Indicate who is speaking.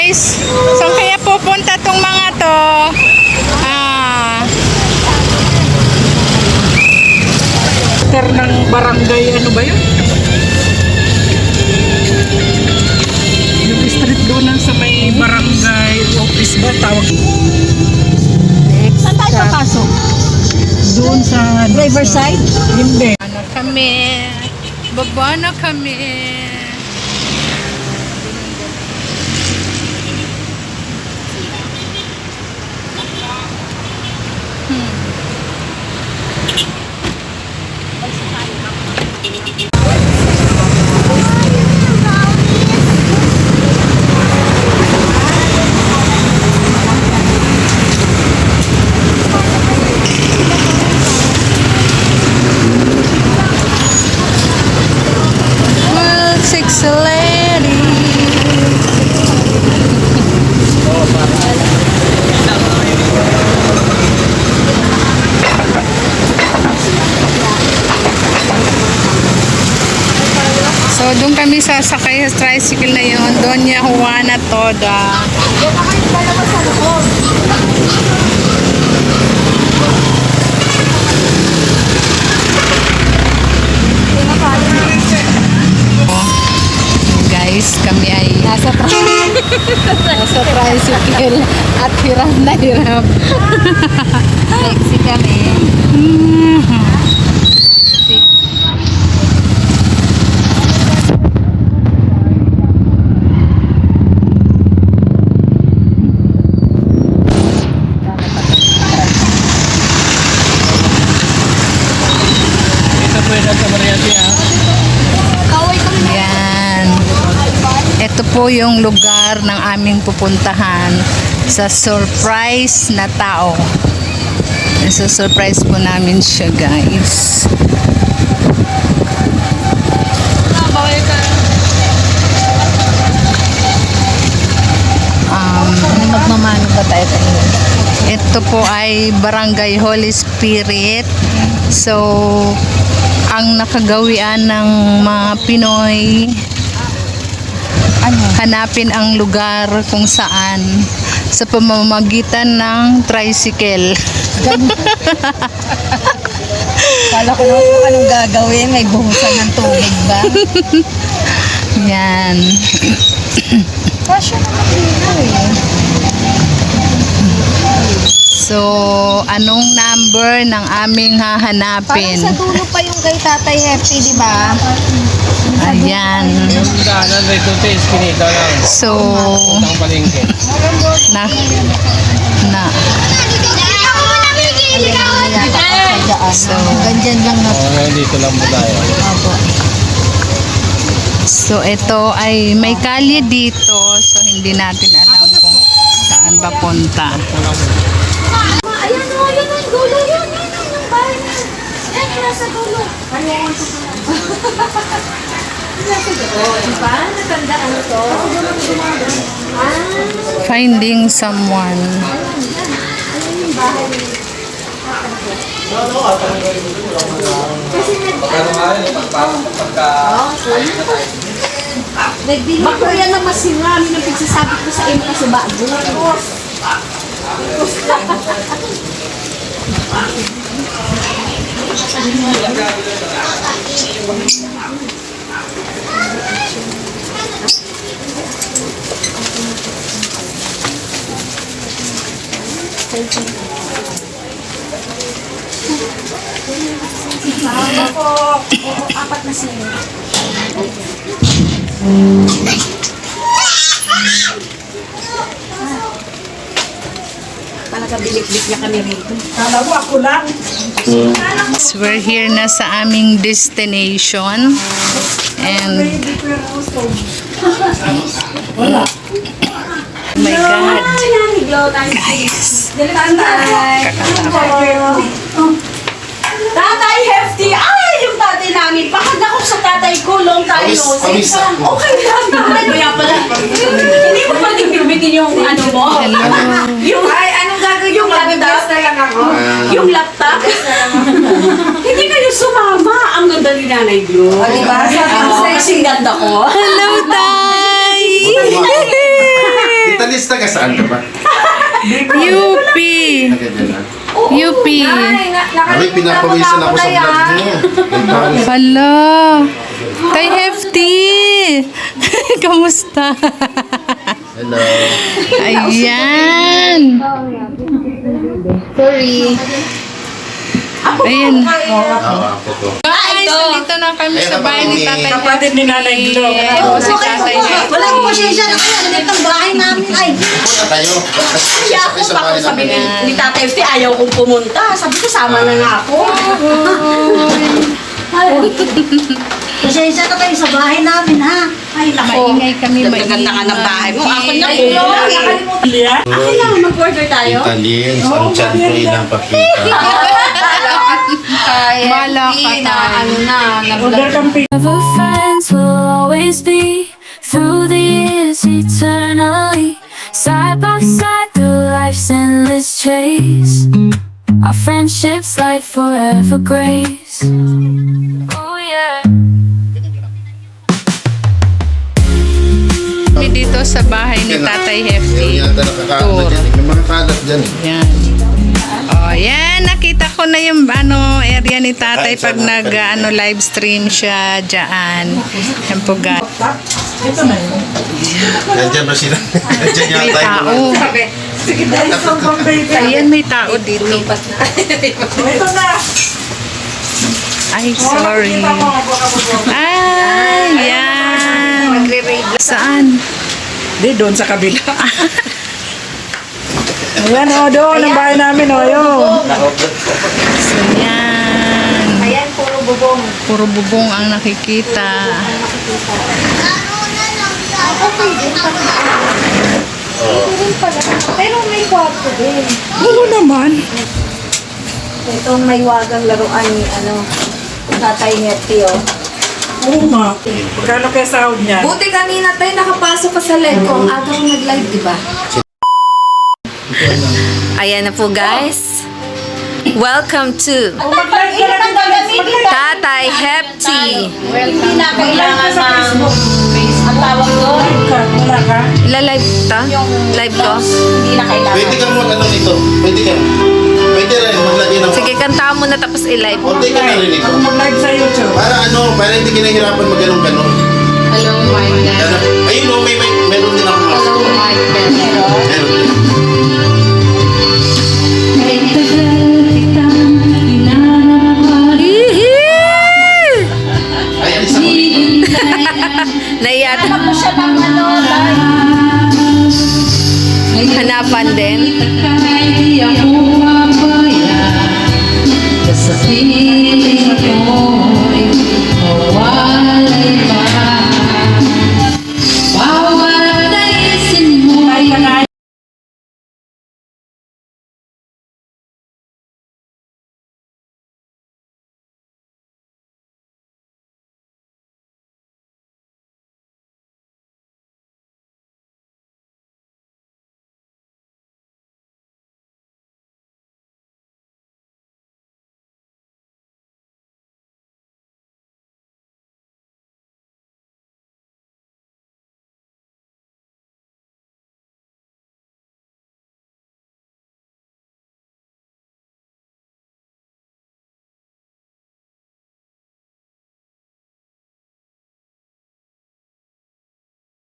Speaker 1: guys. Saan kaya pupunta tong mga to?
Speaker 2: Ng barangay, ano ba yun? Yung street doon sa may barangay office ba tawag?
Speaker 3: Saan tayo papasok?
Speaker 2: Doon sa
Speaker 3: Riverside?
Speaker 2: Hindi.
Speaker 1: Ano kami? Baba na kami. Sexy lady. So, doon kami sasakay sa tricycle na yun. Doña Juana Toda. Guys, kami ay nasa tricycle at hirap na hirap.
Speaker 3: Sexy kami.
Speaker 2: Ito po yung sa Mariati
Speaker 1: Yan. Ito po yung lugar ng aming pupuntahan sa surprise na tao. Sa surprise po namin siya, guys.
Speaker 3: Magmamano ba tayo kanina?
Speaker 1: Ito po ay Barangay Holy Spirit. So, ang nakagawian ng mga Pinoy, hanapin ang lugar kung saan sa pamamagitan ng tricycle.
Speaker 3: Kala ko naman kung anong gagawin. May buhusan ng tubig ba?
Speaker 1: Yan.
Speaker 3: Kasya naman dito eh.
Speaker 1: So, anong number ng aming hahanapin?
Speaker 3: Parang sa dulo pa yung kay Tatay Hefty, di ba?
Speaker 1: Ayan.
Speaker 2: Yung daanan may tuti, iskinita lang.
Speaker 1: So,
Speaker 2: Ang palengke.
Speaker 1: na. So,
Speaker 3: Ganyan lang na.
Speaker 2: Dito lang mo tayo.
Speaker 3: Opo.
Speaker 1: So, ito ay may kalye dito. So, hindi natin alam kung saan papunta.
Speaker 4: Ayan o, yun ang dulo, yun yung bahay niya. Yan, yung nasa dulo. Nasa dulo, diba? Natandaan to.
Speaker 1: Finding someone.
Speaker 4: Bako yan ang masirami ng pagsasabi ko sa imo kasi bago. Apat na sila. Talaga bilik-bilik niya kami rito.
Speaker 2: Kala ko ako lang.
Speaker 1: So, we're here na sa aming destination. And, oh my God. Guys.
Speaker 4: Tatay Hefty! Ay, yung tatay namin. Bakit ako sa tatay kulong tayo?
Speaker 5: Pamis.
Speaker 4: Okay lang. Kaya pala. Hindi mo pwedeng gamitin yung ano mo?
Speaker 1: Hello.
Speaker 4: Yung, ay, anong gagawin yung laptop? Na lang ako. Yung laptop? Hindi kayo sumama. Ang ganda ni Nanay Glo.
Speaker 3: Diba? Sabi ko sa'yo,
Speaker 4: Kasing ganda ko.
Speaker 1: Hello, Tay!
Speaker 5: Detalista ka saan ka ba?
Speaker 1: UP.
Speaker 5: Naganda na.
Speaker 1: UP.
Speaker 5: Ay, pinapawisan ako sa vlog niyo. May pawis.
Speaker 1: Hala. Tay Hefty. Kamusta?
Speaker 5: Hello.
Speaker 1: Ayan.
Speaker 3: Sorry.
Speaker 1: Ayan.
Speaker 5: Ako to.
Speaker 1: Guys, nandito na kami sa bahay ni Tatay
Speaker 2: Kapatid ni Nanay Glo.
Speaker 1: Ito si Tatay Hefty.
Speaker 3: Wala ko pasensya na kayo. Ganito ang bahay namin. Ay,
Speaker 5: Punta tayo.
Speaker 4: Kaya ako pa ako sabi ni Tatay Fty, ayaw kong pumunta. Sabi ko, sama na nga ako.
Speaker 3: pasensya na kayo sa bahay namin, ha?
Speaker 4: Ay, nako.
Speaker 1: Maingay kami,
Speaker 4: Ganda ka ng bahay mo. Ako na
Speaker 3: Ay,
Speaker 4: po.
Speaker 2: Lia.
Speaker 4: Ako lang, mag-order tayo.
Speaker 5: Italian. Ang chan ko ilang pakita.
Speaker 1: Bala ka tayo.
Speaker 2: Order kang pizza.
Speaker 6: Ever friends will always be through the years eternally. Side by side through life's endless chase. Our friendships like forever grace. Oh yeah.
Speaker 1: Kami dito sa bahay ni Tatay Hefty.
Speaker 5: Yung yata nakakaano dyan. May mga kalat dyan.
Speaker 1: Yan. Oh, yan. Nakita ko na yung area ni Tatay pag live stream siya dyan. Yan po, guys.
Speaker 2: Ito na yun.
Speaker 5: Nandiyan ba sila? Nandiyan
Speaker 1: May
Speaker 5: yata yung
Speaker 1: tao.
Speaker 2: Sige, dahil sa pang-baby.
Speaker 1: Ayan, may tao dito.
Speaker 2: Ito na.
Speaker 1: Ay, sorry. Ay, yan. Saan?
Speaker 2: Di, doon sa kabila. Ayan, o, doon ang bahay namin, o, yun.
Speaker 1: So, yan.
Speaker 3: Ayan, puro bubong.
Speaker 1: Puro bubong ang nakikita.
Speaker 3: Pero may kwarto din.
Speaker 2: Oo naman.
Speaker 3: Itong may wagang laruan ni, Tatay Hefty, oh.
Speaker 2: Oo nga. Magkano kaya sahod niya?
Speaker 7: Buti kanina tayo nakapasok ka sa live ko. Ang aga ko nag-live, di ba? Ayan na po, guys. Welcome to
Speaker 2: Mag-live ka lang dito.
Speaker 7: Tatay Hefty.
Speaker 4: Hindi na kailangan ng ang tawag doon.
Speaker 2: Wala ka?
Speaker 7: Ila-live ta? Live ko?
Speaker 4: Hindi na kailangan.
Speaker 5: Pwede kang mag-ano nito. Pwede ka. Pwede rin. Maglagay ng...
Speaker 7: Sige, kantahan mo na tapos i-live.
Speaker 5: Pwede ka na rin ito.
Speaker 2: Ako mag-live sa YouTube.
Speaker 5: Para hindi ka nahihirapan mag-ganong-ganon.
Speaker 1: Hello, my dad.
Speaker 5: Ayun o, meron din ako mas.
Speaker 1: Hello, my best.
Speaker 5: Meron din. Ay, alis ako.
Speaker 7: Naiyak. Hanapan din.
Speaker 1: Sa